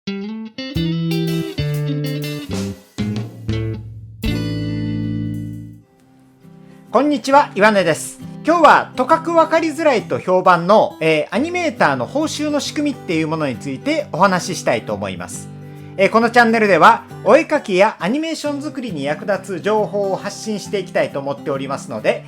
こんにちは、岩根です。今日はとかくわかりづらいと評判の、アニメーターの報酬の仕組みっていうものについてお話ししたいと思います。このチャンネルではお絵かきやアニメーション作りに役立つ情報を発信していきたいと思っておりますので、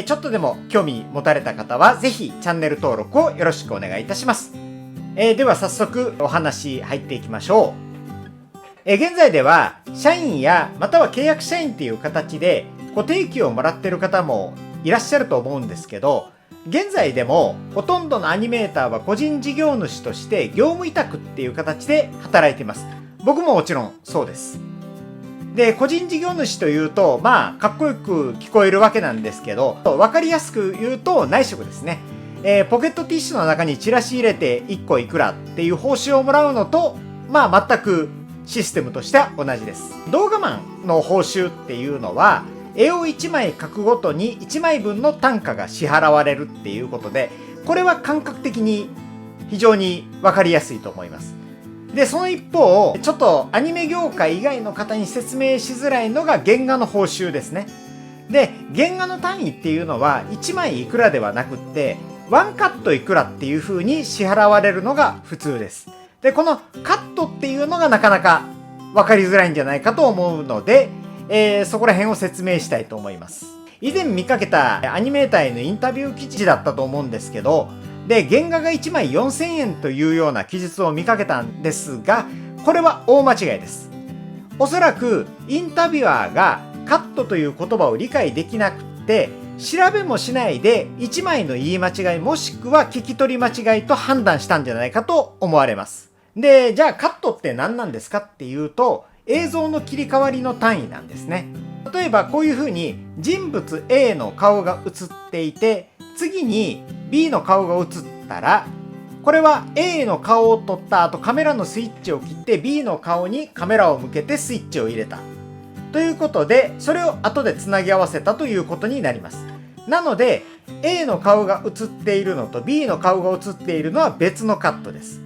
ちょっとでも興味持たれた方はぜひチャンネル登録をよろしくお願いいたします。では早速お話入っていきましょう。現在では社員やまたは契約社員っていう形で固定給をもらっている方もいらっしゃると思うんですけど、現在でもほとんどのアニメーターは個人事業主として業務委託っていう形で働いています。僕ももちろんそうです。で、個人事業主というとかっこよく聞こえるわけなんですけど、分かりやすく言うと内職ですね。ポケットティッシュの中にチラシ入れて1個いくらっていう報酬をもらうのと全くシステムとしては同じです。動画マンの報酬っていうのは絵を1枚描くごとに1枚分の単価が支払われるっていうことで、これは感覚的に非常に分かりやすいと思います。で、その一方、ちょっとアニメ業界以外の方に説明しづらいのが原画の報酬ですね。で、原画の単位っていうのは1枚いくらではなくって、ワンカットいくらっていう風に支払われるのが普通です。で、このカットっていうのがなかなか分かりづらいんじゃないかと思うので、そこら辺を説明したいと思います。以前見かけたアニメーターへのインタビュー記事だったと思うんですけど、で、原画が1枚4000円というような記述を見かけたんですが、これは大間違いです。おそらくインタビュアーがカットという言葉を理解できなくて、調べもしないで1枚の言い間違いもしくは聞き取り間違いと判断したんじゃないかと思われます。で、じゃあカットって何なんですかっていうと、映像の切り替わりの単位なんですね。例えばこういうふうに人物 A の顔が映っていて、次に B の顔が映ったら、これは A の顔を撮った後カメラのスイッチを切って B の顔にカメラを向けてスイッチを入れた。ということで、それを後でつなぎ合わせたということになります。なので、A の顔が映っているのと B の顔が映っているのは別のカットです。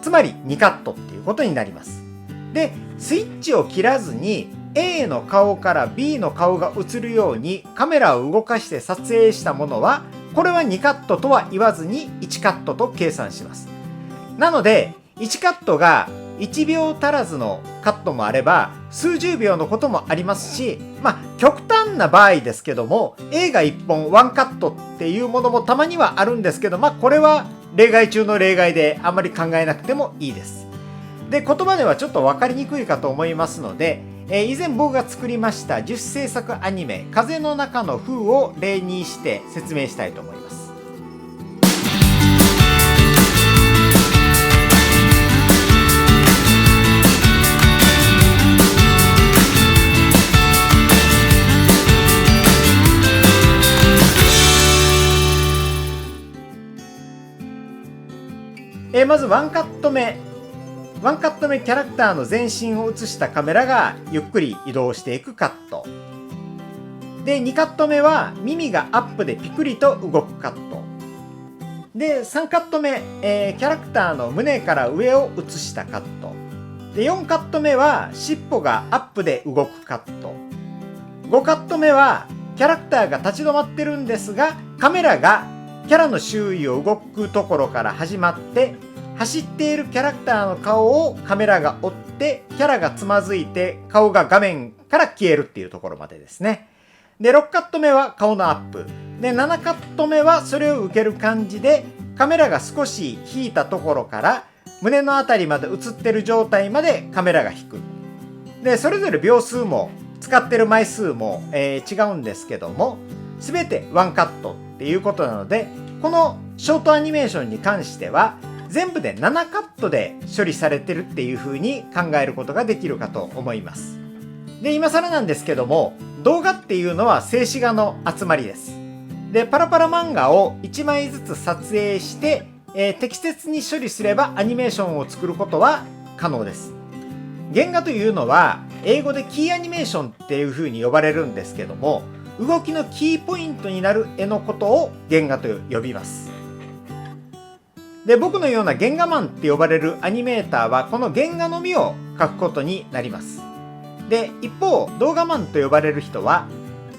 つまり2カットっていうことになります。で、スイッチを切らずに A の顔から B の顔が映るようにカメラを動かして撮影したものは、これは2カットとは言わずに1カットと計算します。なので、1カットが1秒足らずのカットもあれば、数十秒のこともありますし、極端な場合ですけども、映画1本1カットっていうものもたまにはあるんですけど、これは例外中の例外であまり考えなくてもいいです。で、言葉ではちょっと分かりにくいかと思いますので、以前僕が作りました自主制作アニメ風の中の風を例にして説明したいと思います。まず1カット目キャラクターの全身を映したカメラがゆっくり移動していくカット。で、2カット目は耳がアップでピクリと動くカット。で、3カット目、キャラクターの胸から上を映したカット。で、4カット目は尻尾がアップで動くカット。5カット目はキャラクターが立ち止まってるんですが、カメラがキャラの周囲を動くところから始まって、走っているキャラクターの顔をカメラが追って、キャラがつまずいて顔が画面から消えるっていうところまでですね。で、6カット目は顔のアップ。で、7カット目はそれを受ける感じで、カメラが少し引いたところから胸のあたりまで映ってる状態までカメラが引く。で、それぞれ秒数も使ってる枚数も、違うんですけども、すべて1カットっていうことなので、このショートアニメーションに関しては、全部で7カットで処理されてるっていう風に考えることができるかと思います。で、今更なんですけども、動画っていうのは静止画の集まりです。で、パラパラ漫画を1枚ずつ撮影して、適切に処理すればアニメーションを作ることは可能です。原画というのは英語でキーアニメーションっていう風に呼ばれるんですけども、動きのキーポイントになる絵のことを原画と呼びます。で、僕のような原画マンって呼ばれるアニメーターはこの原画のみを描くことになります。で、一方動画マンと呼ばれる人は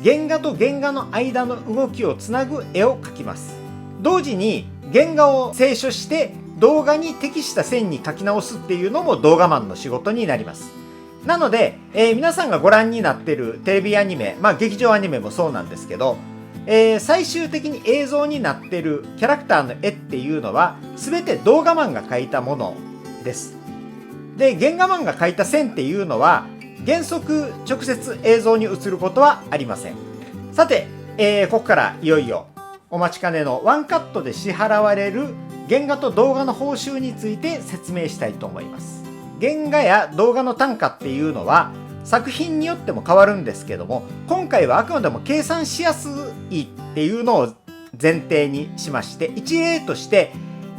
原画と原画の間の動きをつなぐ絵を描きます。同時に原画を清書して動画に適した線に描き直すっていうのも動画マンの仕事になります。なので、皆さんがご覧になっているテレビアニメ、劇場アニメもそうなんですけど、最終的に映像になっているキャラクターの絵っていうのは全て動画マンが描いたものです。で、原画マンが描いた線っていうのは原則直接映像に映ることはありません。さて、ここからいよいよお待ちかねのワンカットで支払われる原画と動画の報酬について説明したいと思います。原画や動画の単価っていうのは作品によっても変わるんですけども、今回はあくまでも計算しやすいっていうのを前提にしまして、一例として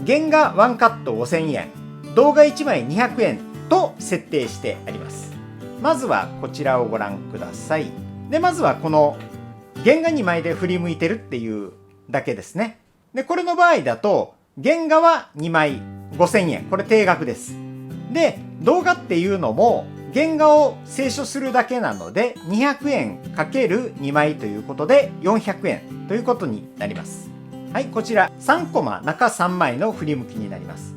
原画ワンカット5000円、動画1枚200円と設定してあります。まずはこちらをご覧ください。で、まずはこの原画2枚で振り向いてるっていうだけですね。で、これの場合だと原画は2枚5000円、これ定額です。で、動画っていうのも原画を清書するだけなので200円 ×2 枚ということで400円ということになります。はい、こちら3コマ中3枚の振り向きになります。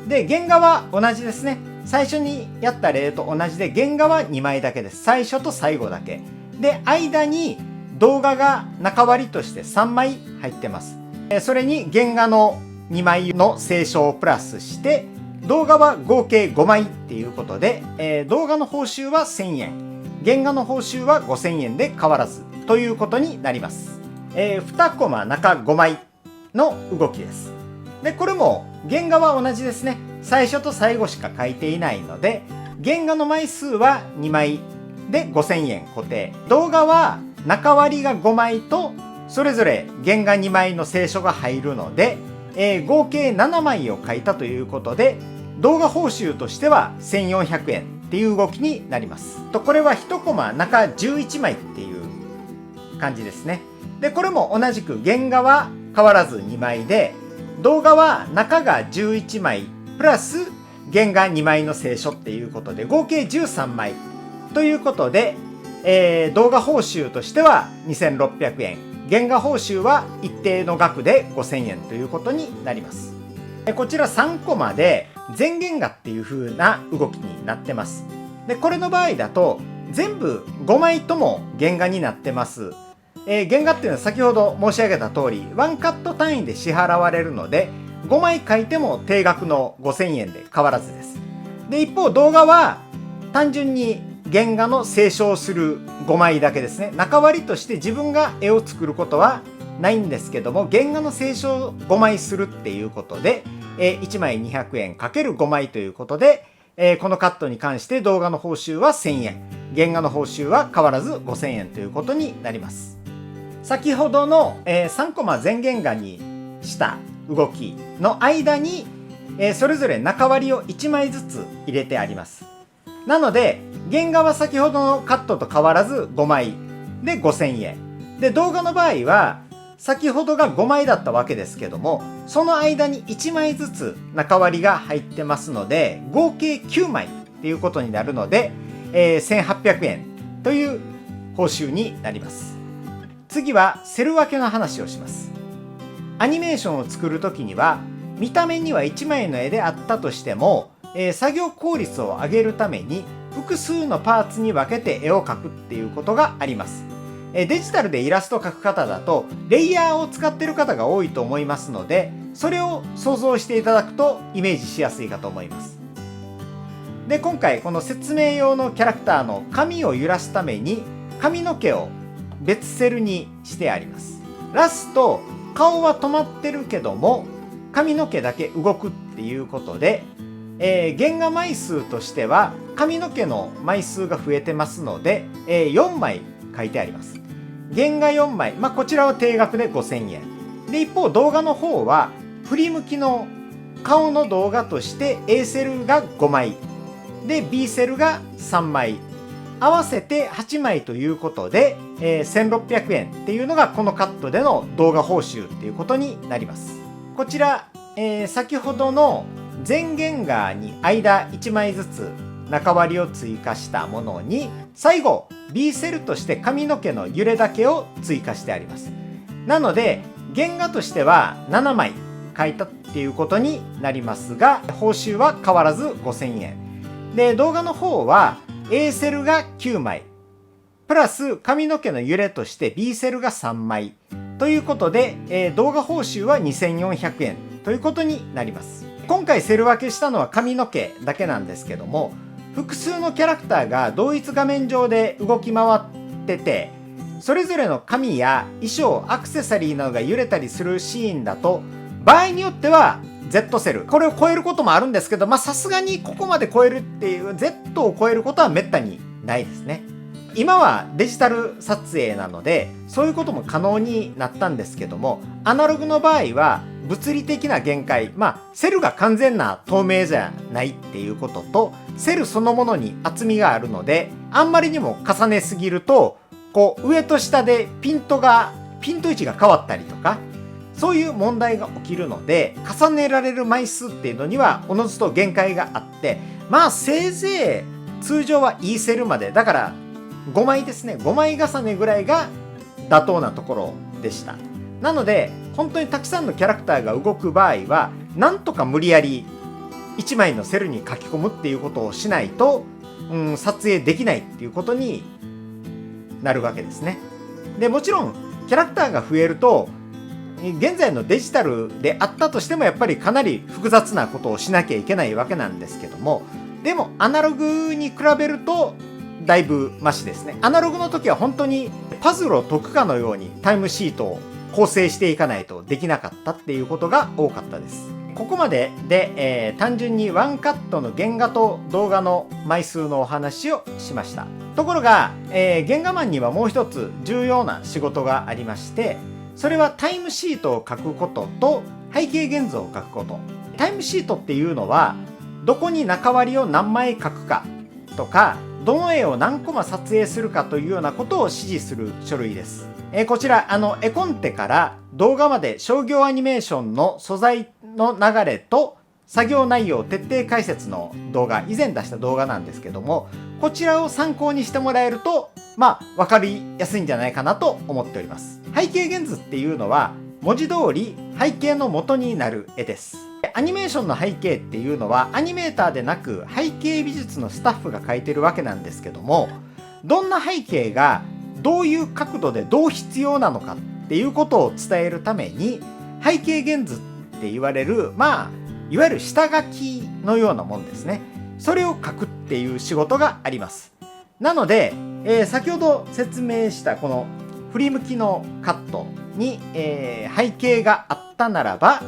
で、原画は同じですね。最初にやった例と同じで原画は2枚だけです。最初と最後だけ。で、間に動画が中割りとして3枚入ってます。それに原画の2枚の清書をプラスして動画は合計5枚っていうことで、動画の報酬は1000円、原画の報酬は5000円で変わらずということになります。2コマ中5枚の動きです。で、これも原画は同じですね。最初と最後しか書いていないので、原画の枚数は2枚で5000円固定。動画は中割りが5枚と、それぞれ原画2枚の清書が入るので、合計7枚を書いたということで、動画報酬としては1400円っていう動きになります。これは1コマ中11枚っていう感じですね。で、これも同じく原画は変わらず2枚で、動画は中が11枚プラス原画2枚の清書っていうことで合計13枚ということで、動画報酬としては2600円、原画報酬は一定の額で5000円ということになります。こちら3コマで全原画っていう風な動きになってます。で、これの場合だと全部5枚とも原画になってます。原画っていうのは先ほど申し上げた通りワンカット単位で支払われるので5枚書いても定額の5000円で変わらずです。で、一方動画は単純に原画の清書をする5枚だけですね。中割りとして自分が絵を作ることはないんですけども、原画の清書を5枚するっていうことで、1枚200円 ×5 枚ということで、このカットに関して動画の報酬は1000円、原画の報酬は変わらず5000円ということになります。先ほどの、3コマ全原画にした動きの間に、それぞれ中割りを1枚ずつ入れてあります。なので原画は先ほどのカットと変わらず5枚で5000円で、動画の場合は先ほどが5枚だったわけですけども、その間に1枚ずつ中割りが入ってますので合計9枚っていうことになるので、1800円という報酬になります。次はセル分けの話をします。アニメーションを作るときには見た目には1枚の絵であったとしても、作業効率を上げるために複数のパーツに分けて絵を描くっていうことがあります。デジタルでイラストを描く方だとレイヤーを使っている方が多いと思いますので、それを想像していただくとイメージしやすいかと思います。で、今回この説明用のキャラクターの髪を揺らすために髪の毛を別セルにしてあります。ラスト顔は止まってるけども髪の毛だけ動くっていうことで、原画枚数としては髪の毛の枚数が増えてますので、4枚書いてあります。原画4枚、こちらは定額で5000円で、一方動画の方は振り向きの顔の動画として A セルが5枚で B セルが3枚合わせて8枚ということで、1600円っていうのがこのカットでの動画報酬っていうことになります。こちら先ほどの前弦側に間1枚ずつ中割りを追加したものに最後 B セルとして髪の毛の揺れだけを追加してあります。なので原画としては7枚描いたっていうことになりますが、報酬は変わらず5000円で、動画の方は A セルが9枚プラス髪の毛の揺れとして B セルが3枚ということで、動画報酬は2400円ということになります。今回セル分けしたのは髪の毛だけなんですけども、複数のキャラクターが同一画面上で動き回ってて、それぞれの髪や衣装、アクセサリーなどが揺れたりするシーンだと、場合によっては Z セルこれを超えることもあるんですけど、さすがにここまで超えるっていう Z を超えることはめったにないですね。今はデジタル撮影なのでそういうことも可能になったんですけども、アナログの場合は物理的な限界、セルが完全な透明じゃないっていうことと、セルそのものに厚みがあるので、あんまりにも重ねすぎると上と下でピント位置が変わったりとか、そういう問題が起きるので、重ねられる枚数っていうのにはおのずと限界があって、せいぜい通常は E セルまでだから5枚ですね、5枚重ねぐらいが妥当なところでした。なので本当にたくさんのキャラクターが動く場合はなんとか無理やり1枚のセルに書き込むっていうことをしないと、撮影できないっていうことになるわけですね。でもちろんキャラクターが増えると現在のデジタルであったとしてもやっぱりかなり複雑なことをしなきゃいけないわけなんですけども、でもアナログに比べるとだいぶマシですね。アナログの時は本当にパズルを解くかのようにタイムシートを構成していかないとできなかったっていうことが多かったです。ここまでで、単純にワンカットの原画と動画の枚数のお話をしました。ところが、原画マンにはもう一つ重要な仕事がありまして、それはタイムシートを書くことと背景現像を書くこと。タイムシートっていうのはどこに中割りを何枚書くかとか、どの絵を何コマ撮影するかというようなことを指示する書類です。こちら絵コンテから動画まで商業アニメーションの素材の流れと作業内容徹底解説の動画、以前出した動画なんですけども、こちらを参考にしてもらえると分かりやすいんじゃないかなと思っております。背景現図っていうのは文字通り背景の元になる絵です。アニメーションの背景っていうのはアニメーターでなく背景美術のスタッフが描いてるわけなんですけども、どんな背景がどういう角度でどう必要なのかっていうことを伝えるために背景現図って言われるいわゆる下書きのようなもんですね。それを書くっていう仕事があります。なので、先ほど説明したこの振り向きのカットに、背景があったならば、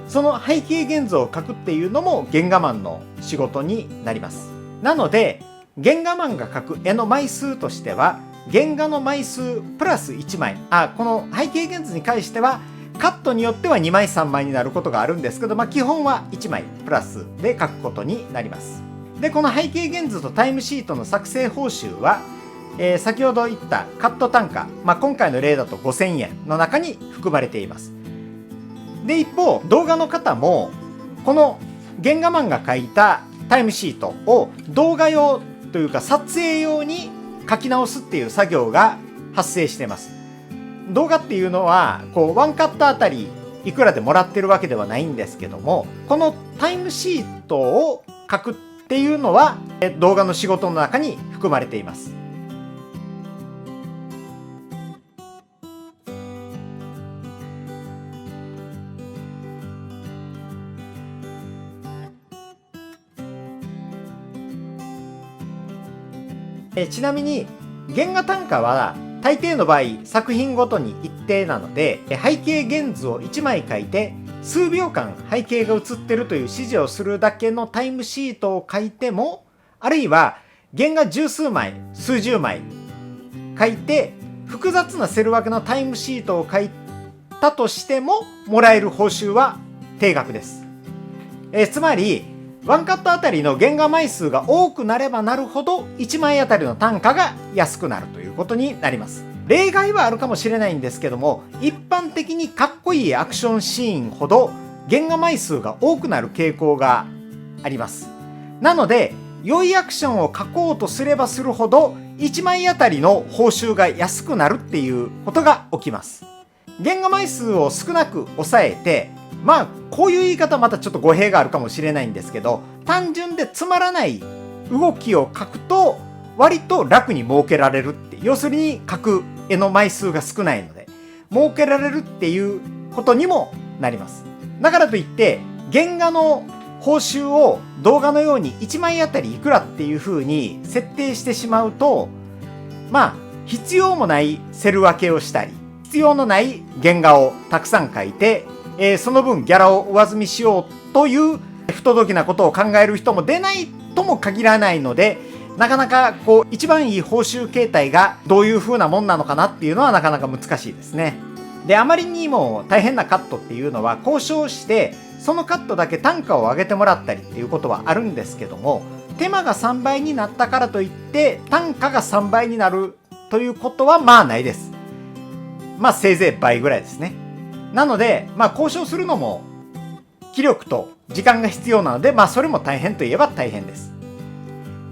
その背景現像を書くっていうのも原画マンの仕事になります。なので原画マンが描く絵の枚数としては原画の枚数プラス1枚、この背景現図に関してはカットによっては2枚3枚になることがあるんですけど、基本は1枚プラスで書くことになります。でこの背景現図とタイムシートの作成報酬は、先ほど言ったカット単価、今回の例だと5000円の中に含まれています。で一方動画の方もこの原画マンが書いたタイムシートを動画用というか撮影用に書き直すっていう作業が発生しています。動画っていうのはワンカットあたりいくらでもらってるわけではないんですけども、このタイムシートを書くっていうのは動画の仕事の中に含まれています。ちなみに原画単価は大抵の場合作品ごとに一定なので、背景現図を1枚描いて数秒間背景が映ってるという指示をするだけのタイムシートを書いても、あるいは原画十数枚数十枚書いて複雑なセル分けのタイムシートを書いたとしてももらえる報酬は定額です。つまりワンカットあたりの原画枚数が多くなればなるほど1枚あたりの単価が安くなるということになります。例外はあるかもしれないんですけども、一般的にかっこいいアクションシーンほど原画枚数が多くなる傾向があります。なので良いアクションを書こうとすればするほど1枚あたりの報酬が安くなるっていうことが起きます。原画枚数を少なく抑えて、こういう言い方またちょっと語弊があるかもしれないんですけど、単純でつまらない動きを描くと割と楽に儲けられるって、要するに描く絵の枚数が少ないので儲けられるっていうことにもなります。だからといって原画の報酬を動画のように1枚あたりいくらっていう風に設定してしまうと、必要もないセル分けをしたり、必要のない原画をたくさん描いて、その分ギャラを上積みしようという不届きなことを考える人も出ないとも限らないので、なかなか一番いい報酬形態がどういう風なもんなのかなっていうのはなかなか難しいですね。で、あまりにも大変なカットっていうのは交渉してそのカットだけ単価を上げてもらったりっていうことはあるんですけども、手間が3倍になったからといって単価が3倍になるということはないです。せいぜい倍ぐらいですね。なので交渉するのも気力と時間が必要なので、それも大変といえば大変です。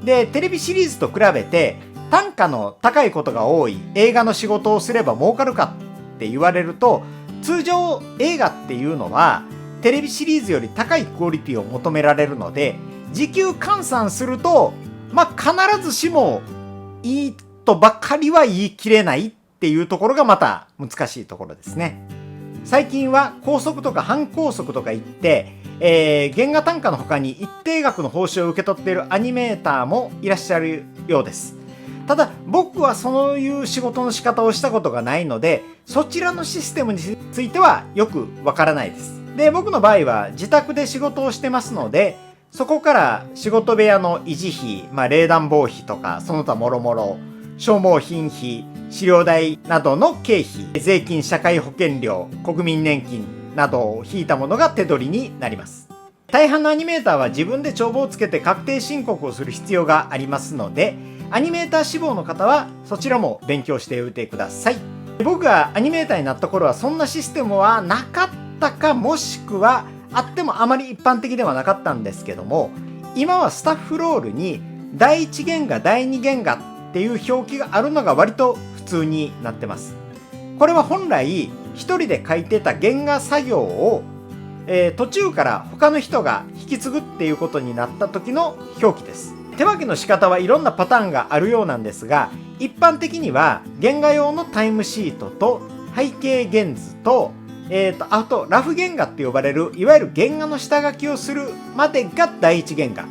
で、テレビシリーズと比べて単価の高いことが多い映画の仕事をすれば儲かるかって言われると、通常映画っていうのはテレビシリーズより高いクオリティを求められるので、時給換算すると必ずしもいいとばかりは言い切れないっていうところがまた難しいところですね。最近は高速とか半高速とか言って、原画単価の他に一定額の報酬を受け取っているアニメーターもいらっしゃるようです。ただ僕はそういう仕事の仕方をしたことがないので、そちらのシステムについてはよくわからないです。で、僕の場合は自宅で仕事をしてますので、そこから仕事部屋の維持費、冷暖房費とかその他もろもろ、消耗品費、飼料代などの経費、税金、社会保険料、国民年金などを引いたものが手取りになります。大半のアニメーターは自分で帳簿をつけて確定申告をする必要がありますので、アニメーター志望の方はそちらも勉強しておいてください。僕がアニメーターになった頃はそんなシステムはなかったか、もしくはあってもあまり一般的ではなかったんですけども、今はスタッフロールに第一原画、第二原画っていう表記があるのが割と普通になってます。これは本来一人で書いてた原画作業を、途中から他の人が引き継ぐっていうことになった時の表記です。手分けの仕方はいろんなパターンがあるようなんですが、一般的には原画用のタイムシートと背景原図と、あとラフ原画って呼ばれるいわゆる原画の下書きをするまでが第一原画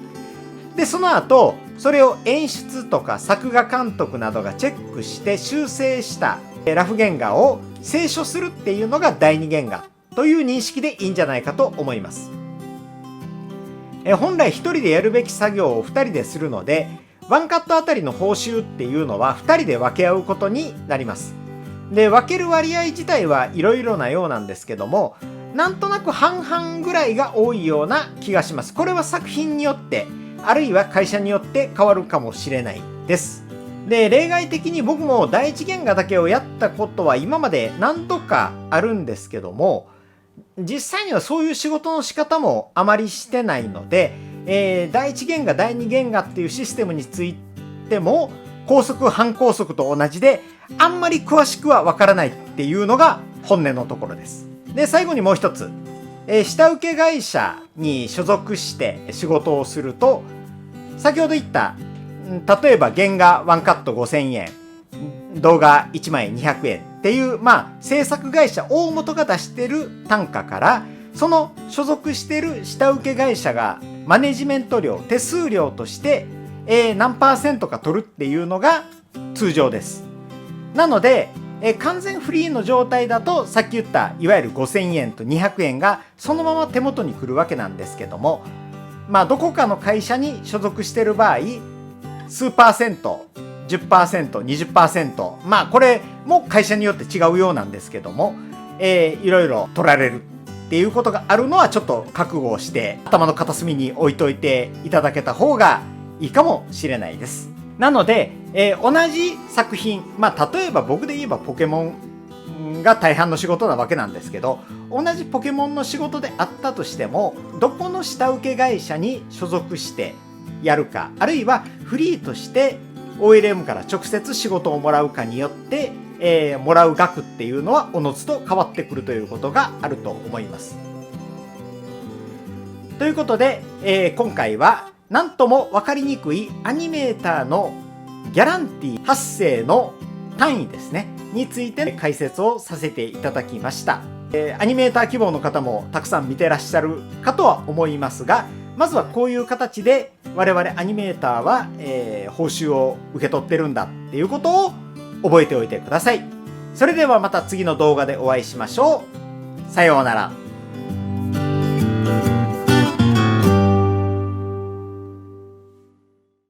で、その後それを演出とか作画監督などがチェックして修正したラフ原画を清書するっていうのが第二原画という認識でいいんじゃないかと思います。本来1人でやるべき作業を2人でするので、ワンカットあたりの報酬っていうのは2人で分け合うことになります。で、分ける割合自体はいろいろなようなんですけども、なんとなく半々ぐらいが多いような気がします。これは作品によってあるいは会社によって変わるかもしれないです。で、例外的に僕も第一原画だけをやったことは今まで何度かあるんですけども、実際にはそういう仕事の仕方もあまりしてないので、第一原画第二原画っていうシステムについても高速半高速と同じであんまり詳しくはわからないっていうのが本音のところです。で、最後にもう一つ、下請け会社に所属して仕事をすると、先ほど言った例えば原画ワンカット5000円、動画1枚200円っていう制作会社大元が出してる単価から、その所属してる下請け会社がマネジメント料、手数料として何%か取るっていうのが通常です。なので完全フリーの状態だとさっき言ったいわゆる5000円と200円がそのまま手元に来るわけなんですけども、どこかの会社に所属してる場合数%、10%、20%、これも会社によって違うようなんですけども、いろいろ取られるっていうことがあるのはちょっと覚悟をして頭の片隅に置いといていただけた方がいいかもしれないです。なので、同じ作品、例えば僕で言えばポケモンが大半の仕事なわけなんですけど、同じポケモンの仕事であったとしても、どこの下請け会社に所属してやるか、あるいはフリーとして OLM から直接仕事をもらうかによって、もらう額っていうのはおのずと変わってくるということがあると思います。ということで、今回は何とも分かりにくいアニメーターのギャランティー発生の単位ですねについて解説をさせていただきました。アニメーター希望の方もたくさん見てらっしゃるかとは思いますが、まずはこういう形で我々アニメーターは、報酬を受け取ってるんだっていうことを覚えておいてください。それではまた次の動画でお会いしましょう。さようなら。